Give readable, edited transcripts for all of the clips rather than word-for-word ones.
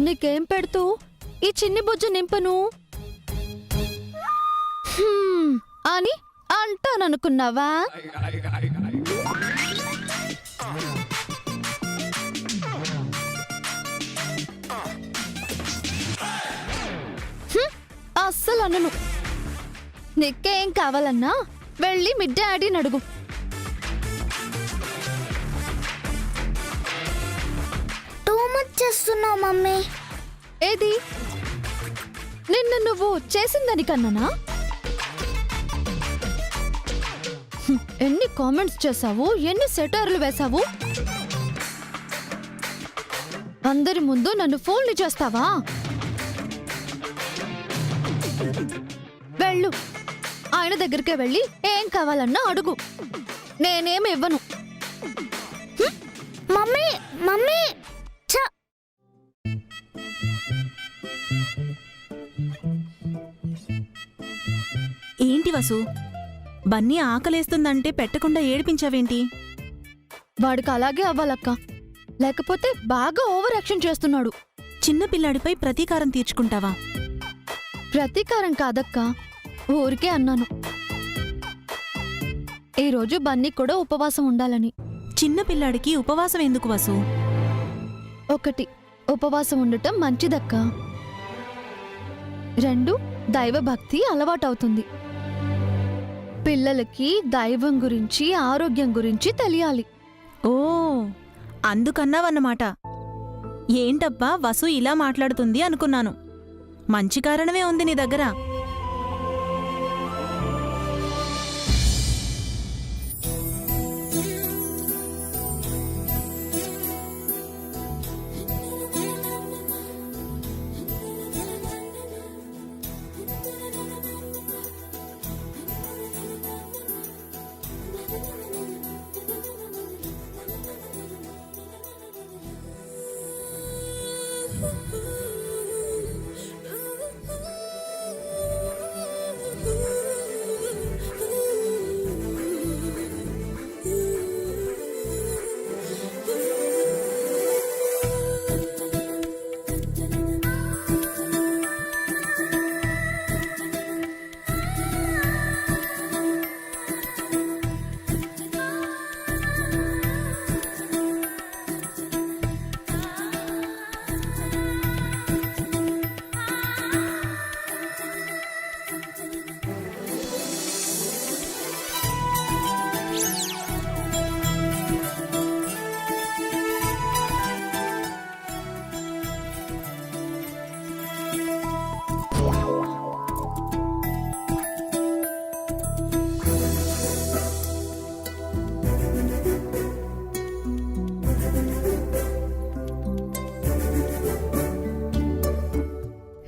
నీకేం పెడుతూ ఈ చిన్ని బుజ్జ నింపను అని అంటాననుకున్నావా? అస్సలు అనను. నీకేం కావాలన్నా వెళ్ళి మీ డాడీని అడుగు. టూ మచ్ చేస్తున్నావు మమ్మీ. ఏది నిన్న నువ్వు చేసిందని కన్నానా? ఎన్ని కామెంట్స్ చేసావు, ఎన్ని సెటర్లు వేసావు. అందరి ముందు నన్ను ఫోన్లు చేస్తావా? వెళ్ళు, ఆయన దగ్గరికే వెళ్ళి ఏం కావాలన్నా అడుగు. నేనేమి ఇవ్వను. మమ్మీ మమ్మీ ఏంటి వసు, బన్నీ ఆకలేస్తుందంటే పెట్టకుండా ఏడిపించావేంటి? వాడికి అలాగే అవ్వాలక్క, లేకపోతే బాగా ఓవర్ యాక్షన్ చేస్తున్నాడు. చిన్నపిల్లాడిపై ప్రతీకారం తీర్చుకుంటావా? ప్రతీకారం కాదక్క, ఊరికే అన్నాను. ఈరోజు బన్నీ కూడా ఉపవాసం ఉండాలని. చిన్నపిల్లాడికి ఉపవాసం ఎందుకు వసు? ఒకటి, ఉపవాసం ఉండటం మంచిదక్క. 2, దైవభక్తి అలవాటవుతుంది. పిల్లలకి దైవం గురించి, ఆరోగ్యం గురించి తెలియాలి. ఓ, అందుకన్నావన్నమాట. ఏంటబ్బా వసు ఇలా మాట్లాడుతుంది అనుకున్నాను. మంచి కారణమే ఉంది నీ దగ్గర.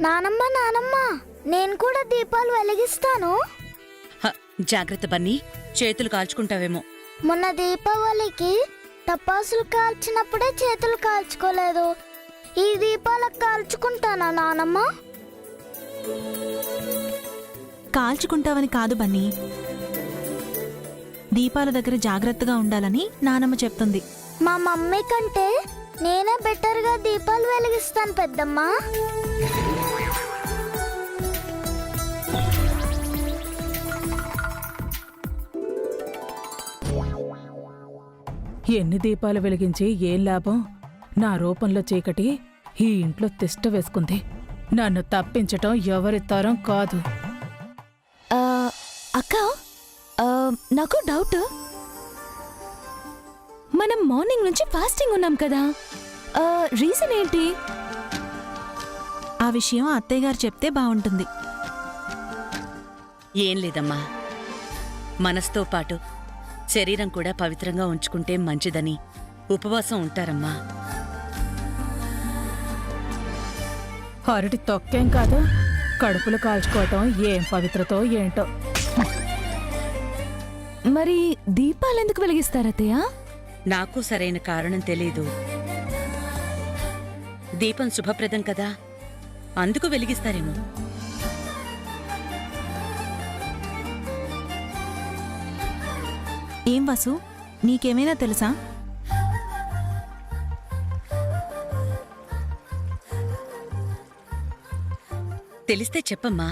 నానమ్మ నానమ్మ, నేను కూడా దీపాలు వెలిగిస్తాను. జాగ్రత్త బన్నీ, చేతులు కాల్చుకుంటావేమో. మొన్న దీపావళికి టపాసులు కాల్చినప్పుడే చేతులు కాల్చుకోలేదు. ఈ దీపాలకు కాల్చుకుంటానా నానమ్మ? కాల్చుకుంటావని కాదు బన్నీ, దీపాల దగ్గర జాగ్రత్తగా ఉండాలని నానమ్మ చెప్తుంది. మా మమ్మీ కంటే నేనే బెటర్గా దీపాలు వెలిగిస్తాను పెద్దమ్మా. ఎన్ని దీపాలు వెలిగించి ఏం లాభం? నా రూపంలో చీకటి ఈ ఇంట్లో తిష్ట వేసుకుంది. నన్ను తప్పించటం ఎవరి తరం కాదు. అక్క, నాకు డౌట్. మనం మార్నింగ్ నుంచి ఫాస్టింగ్ ఉన్నాం కదా, రీజన్ ఏంటి? ఆ విషయం అత్తయ్య గారు చెప్తే బావుంటుంది. ఏం లేదమ్మా, మనసుతో పాటు శరీరం కూడా పవిత్రంగా ఉంచుకుంటే మంచిదని ఉపవాసం ఉంటారమ్మా. అరటి తొక్కేం కాదు, కడుపులు కాల్చుకోవటం ఏం పవిత్రతో ఏంటో. మరి దీపాలెందుకు వెలిగిస్తారత్తయ్య? నాకు సరైన కారణం తెలీదు. దీపం శుభప్రదం కదా, అందుకు వెలిగిస్తారేమో. ఏం వసు, నీకేమైనా తెలుసా? తెలిస్తే చెప్పమ్మా.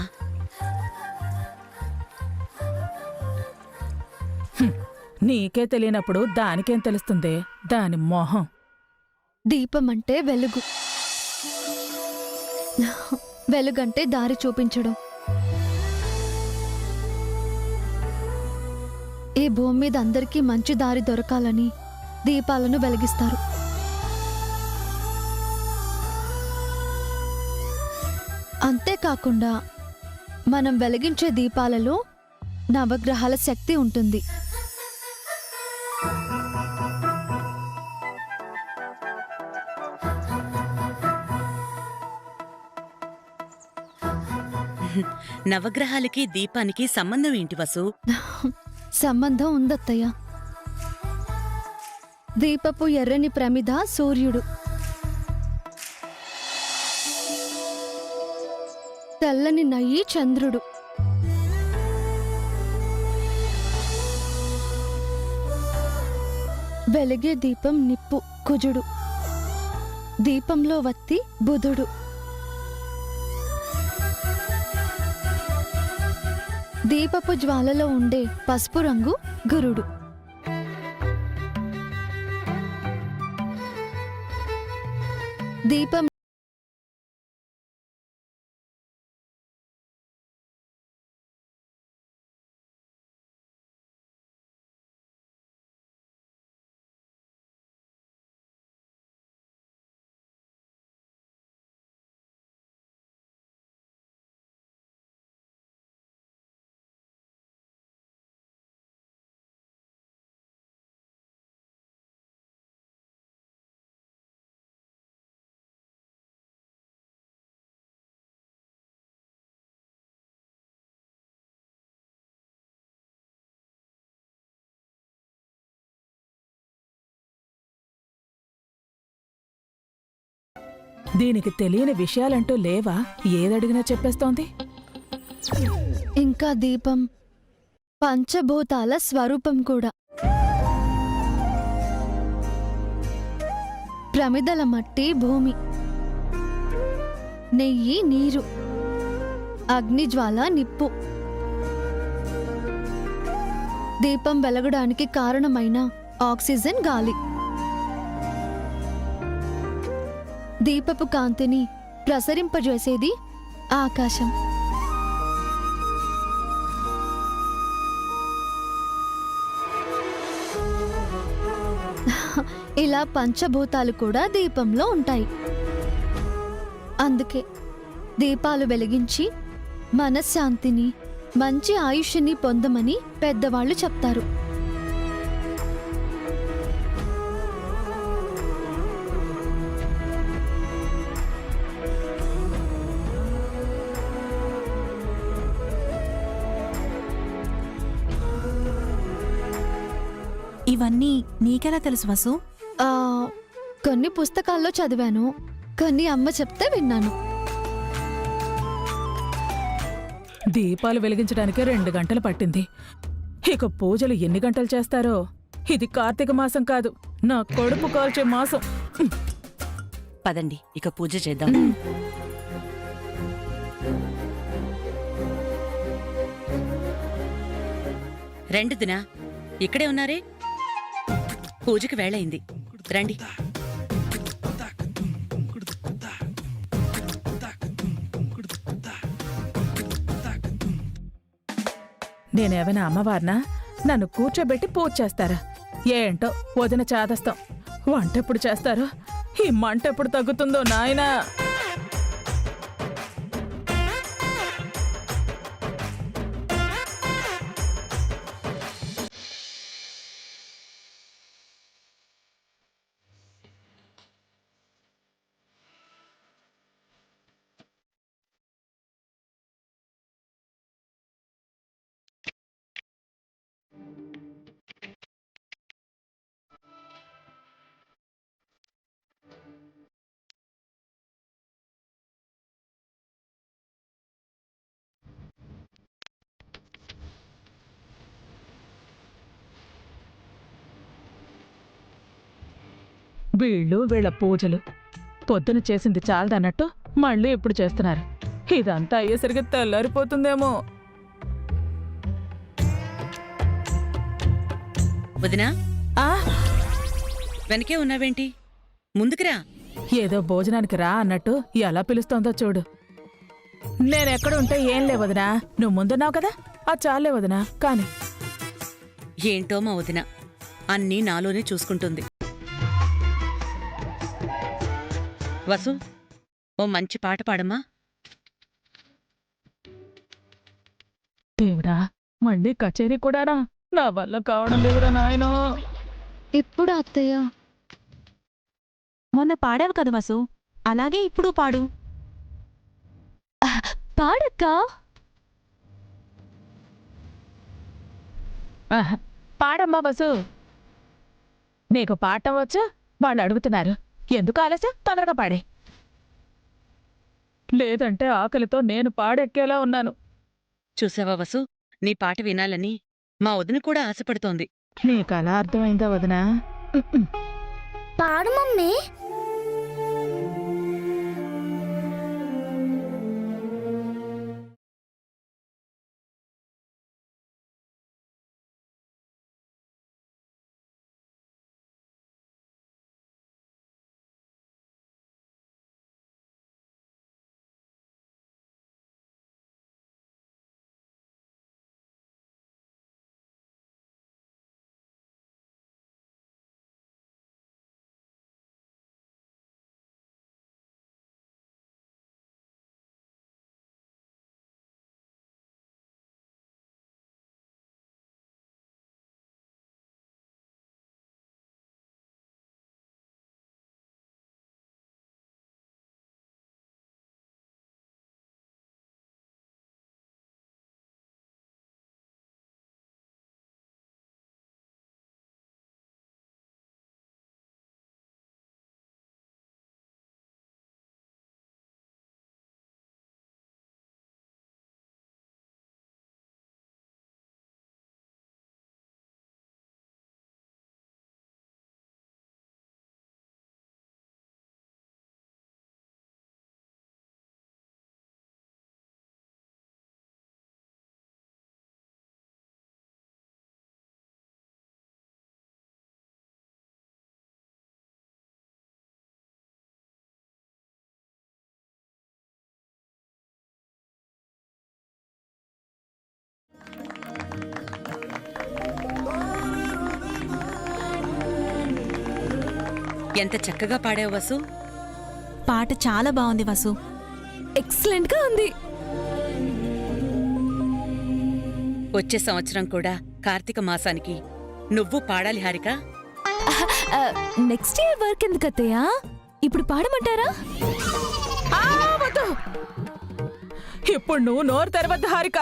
నీకే తెలియనప్పుడు దానికేం తెలుస్తుంది? దాని మొహం. దీపం అంటే వెలుగు. వెలుగంటే దారి చూపించడం. ఈ భూమి మీద అందరికీ మంచి దారి దొరకాలని దీపాలను వెలిగిస్తారు. అంతేకాకుండా మనం వెలిగించే దీపాలలో నవగ్రహాల శక్తి ఉంటుంది. నవగ్రహాలకి దీపానికి సంబంధం ఏంటి వసు? సంబంధం ఉందత్తయ్య. దీపపు ఎర్రని ప్రమిద సూర్యుడు, తెల్లని నయ్యి చంద్రుడు, వెలిగే దీపం నిప్పు కుజుడు, దీపంలో వత్తి బుధుడు, దీపపు జ్వాలలో ఉండే పసుపు రంగు గురుడు. దీపం దీనికి తెలియని విషయాలంటూ లేవా? ఏదడిగినా చెప్పేస్తోంది. ఇంకా దీపం పంచభూతాల స్వరూపం కూడా. ప్రమిదల మట్టి భూమి, నెయ్యి నీరు, అగ్నిజ్వాల నిప్పు. దీపం వెలగడానికి కారణమైన ఆక్సిజన్ గాలి. దీపపు కాంతిని ప్రసరింపజేసేది ఆకాశం. ఇలా పంచభూతాలు కూడా దీపంలో ఉంటాయి. అందుకే దీపాలు వెలిగించి మనశ్శాంతిని, మంచి ఆయుష్ని పొందమని పెద్దవాళ్ళు చెప్తారు. ఇవన్నీ నీకెలా తెలుసు వసు? ఆ, కొన్ని పుస్తకాల్లో చదివాను, కొన్ని అమ్మ చెప్తే విన్నాను. దీపాలు వెలిగించడానికి 2 గంటలు పట్టింది. ఇక పూజలు ఎన్ని గంటలు చేస్తారో? ఇది కార్తీక మాసం కాదు, నా కడుపు కాల్చే మాసం. పదండి ఇక పూజ చేద్దాం. రెండు దినా ఇక్కడే ఉన్నారే? పూజకి వేళయింది, రండి. నేనేమైనా అమ్మవారినా? నన్ను కూర్చోబెట్టి పూజ చేస్తారా? ఏంటో వదిన చాదస్తాం. వంటెప్పుడు చేస్తారో, ఈ మంట ఎప్పుడు తగ్గుతుందో నాయనా. వీళ్ళ పూజలు పొద్దున చేసింది చాలదన్నట్టు మళ్ళీ ఇప్పుడు చేస్తున్నారు. ఇదంతా అయ్యేసరికి తెల్లారిపోతుందేమో. వదినా, ఆ వెనకే ఉన్నావేంటి? ముందుకురా. ఏదో భోజనానికి రా అన్నట్టు ఎలా పిలుస్తోందో చూడు. నేనెక్కడ ఉంటే ఏం లేవదినా, నువ్వు ముందున్నావు కదా, ఆ చాలే వదినా. కాని ఏంటో మా వదిన అన్నీ నాలోనే చూసుకుంటుంది. వసు, ఓ మంచి పాట పాడమ్మా. దేవుడా, మళ్ళీ కచేరీ కూడానా? నా వల్ల కావడం లేదురా నాయనో. ఇప్పుడు అత్తయ్య మొన్న పాడావు కదా వసు, అలాగే ఇప్పుడు పాడు. పాడక్క. పాడమ్మా వసు. నీకు పాడటం వచ్చా? వాళ్ళు అడుగుతున్నారు. ఎందుకు ఆలస్యం, తొందరగా పాడే. లేదంటే ఆకలితో నేను పాడెక్కేలా ఉన్నాను. చూసావా వసు, నీ పాట వినాలని మా వదిన కూడా ఆశపడుతోంది. నీకలా అర్థమైందా వదినా? పాడు మమ్మీ. ఎంత చక్కగా పాడావు వసు. పాట చాలా బాగుంది వసు. ఎక్సలెంట్ గా ఉంది. వచ్చే సంవత్సరం కూడా కార్తీక మాసానికి నువ్వు పాడాలి హారిక. నెక్స్ట్ ఇయర్ వర్క్ ఎందుకు అత్తయ్య, ఇప్పుడు పాడమంటారా? వద్దు, ఇప్పుడు నువ్వు నోరు తెరవద్దు హారిక.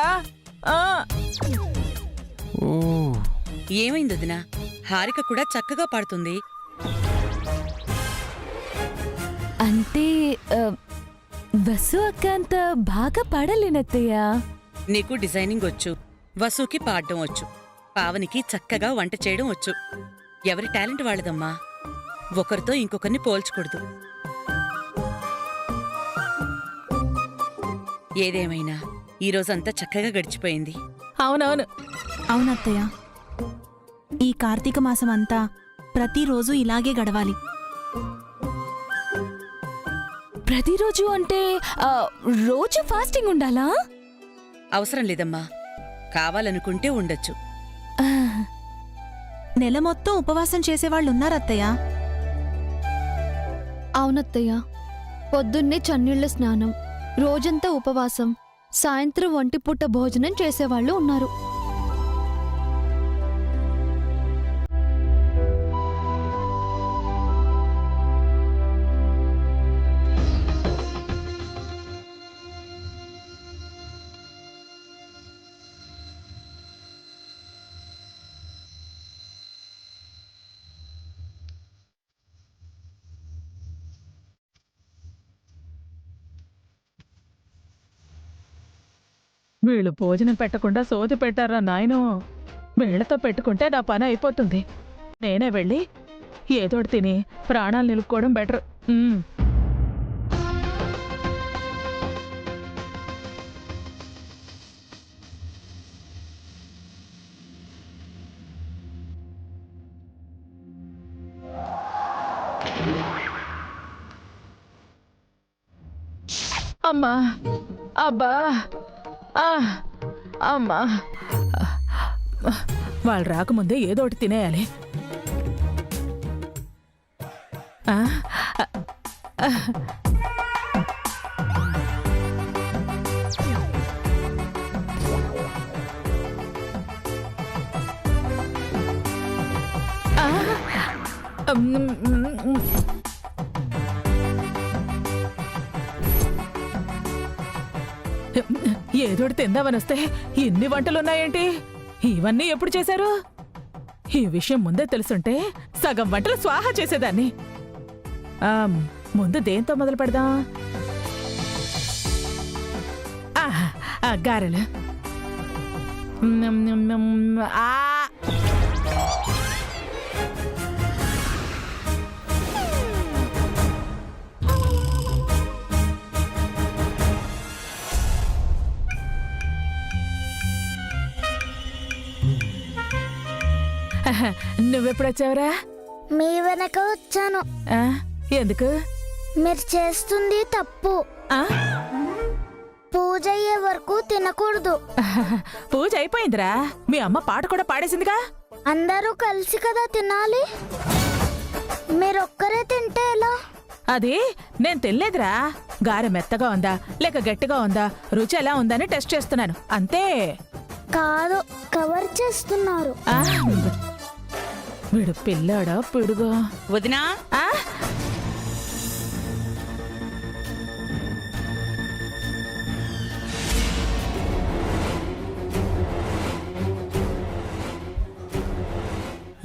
ఏమైంది వదినా? హారిక కూడా చక్కగా పాడుతుంది. అంటే వసు అక్క అంత బాగా పాడలేనత్తయ్య. నీకు డిజైనింగ్ వచ్చు, వసుకి పాడడం వచ్చు, పావనికి చక్కగా వంట చేయడం వచ్చు. ఎవరి టాలెంట్ వాళ్ళదమ్మా. ఒకరితో ఇంకొకరిని పోల్చకూడదు. ఏదేమైనా ఈరోజంతా చక్కగా గడిచిపోయింది. అవునవును. అవునత్తయ్య, ఈ కార్తీక మాసం అంతా ప్రతిరోజు ఇలాగే గడవాలి. ప్రతిరోజు అంటే రోజు ఫాస్టింగ్ ఉండాలా? అవసరం లేదమ్మా, కావాలనుకుంటే ఉండొచ్చు. నెల మొత్తం ఉపవాసం చేసేవాళ్ళున్నారత్తయ్య. అవునత్తయ్య, పొద్దున్నే చన్నీళ్ల స్నానం, రోజంతా ఉపవాసం, సాయంత్రం ఒంటిపూట భోజనం చేసేవాళ్ళు ఉన్నారు. వీళ్ళు భోజనం పెట్టకుండా సోది పెట్టారా నాయనో. వీళ్లతో పెట్టుకుంటే నా పని అయిపోతుంది. నేనే వెళ్ళి ఏదోటి తిని ప్రాణాలు నిలుపుకోవడం బెటర్. అమ్మా అబ్బా ఆ, అమ్మా వాళ్ళు రాకముందే ఏదో ఒకటి తినేయాలి. ఆ, ఆ, ఆ, ఏదోటి తిందామని వస్తే ఇన్ని వంటలున్నాయేంటి? ఇవన్నీ ఎప్పుడు చేశారు? ఈ విషయం ముందే తెలుసుంటే సగం వంటలు స్వాహా చేసేదాన్ని. ముందు దేంతో మొదలు పెడదాం? గారెలు. ఆ నువ్వెప్పుడొచ్చావురా? మీ వెనక వచ్చాను. ఎందుకు? మీరు చేస్తుంది తప్పు. ఆ? పూజ అయ్యే వరకు తినకూడదు. పూజ అయిపోయిందిరా. మీ అమ్మ పాట కూడా పాడేసిందిగా. అందరూ కలిసి కదా తినాలి. మీరొక్కరే తింటే ఎలా? అది నేను తినలేదురా. గారె మెత్తగా ఉందా లేక గట్టిగా ఉందా, రుచి ఎలా ఉందని టెస్ట్ చేస్తున్నాను అంతే. కాదు, కవర్ చేస్తున్నారు. వీడు పిల్లాడా పిడుగా? వదినా ఆ?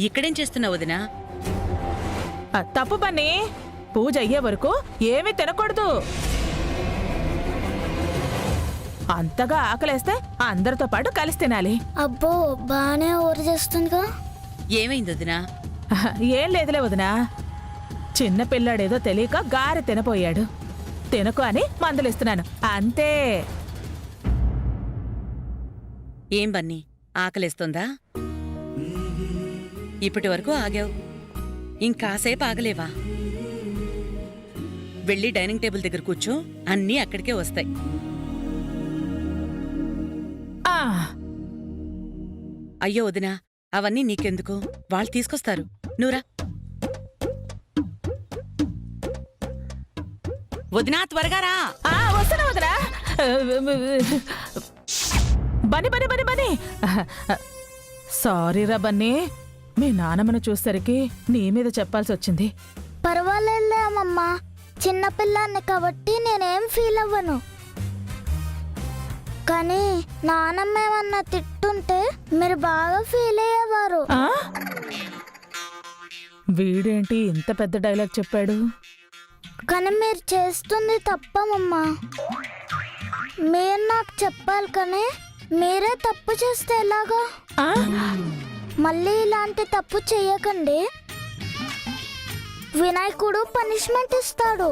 ఇక్కడేం చేస్తున్నావు వదినా? తప్పు పని. పూజ అయ్యే వరకు ఏమీ తినకూడదు. అంతగా ఆకలేస్తే అందరితో పాటు కలిసి తినాలి. అబ్బో, బానే ఊరు చేస్తుందిగా. ఏమైంది వదినా? ఏం లేదులే వదినా. చిన్న పిల్లాడేదో తెలియక గారె తినపోయాడు. తినకు అని మందులిస్తున్నాను అంతే. ఏం బన్నీ, ఆకలేస్తుందా? ఇప్పటి వరకు ఆగావు, ఇంకాసేపు ఆగలేవా? వెళ్ళి డైనింగ్ టేబుల్ దగ్గర కూర్చో, అన్నీ అక్కడికే వస్తాయి. ఆ, అయ్యో వదినా, అవన్నీ నీకెందుకు? వాళ్ళు తీసుకొస్తారు, నువ్వురా. వదినా త్వరగా రా. వస్తున్నా వదినా. బని బని బని బని. సారీరా బన్నీ, మీ నానమ్మను చూసేసరికి నీ మీద చెప్పాల్సి వచ్చింది. పర్వాలేదులే అమ్మమ్మ, చిన్నపిల్లాన్ని కాబట్టి నేనేం ఫీల్ అవ్వను. కానీ నానమ్మ ఏమన్నా తిట్టుంటే మీరు బాగా ఫీల్ అయ్యేవారు. వీడేంటి ఇంత పెద్ద డైలాగ్ చెప్పాడు? కానీ మీరు చేస్తుంది తప్పమ్మా. మీరు నాకు చెప్పాలి, కానీ మీరే తప్పు చేస్తే ఎలాగా? మళ్ళీ ఇలాంటి తప్పు చెయ్యకండి. వినాయకుడు పనిష్మెంట్ ఇస్తాడు.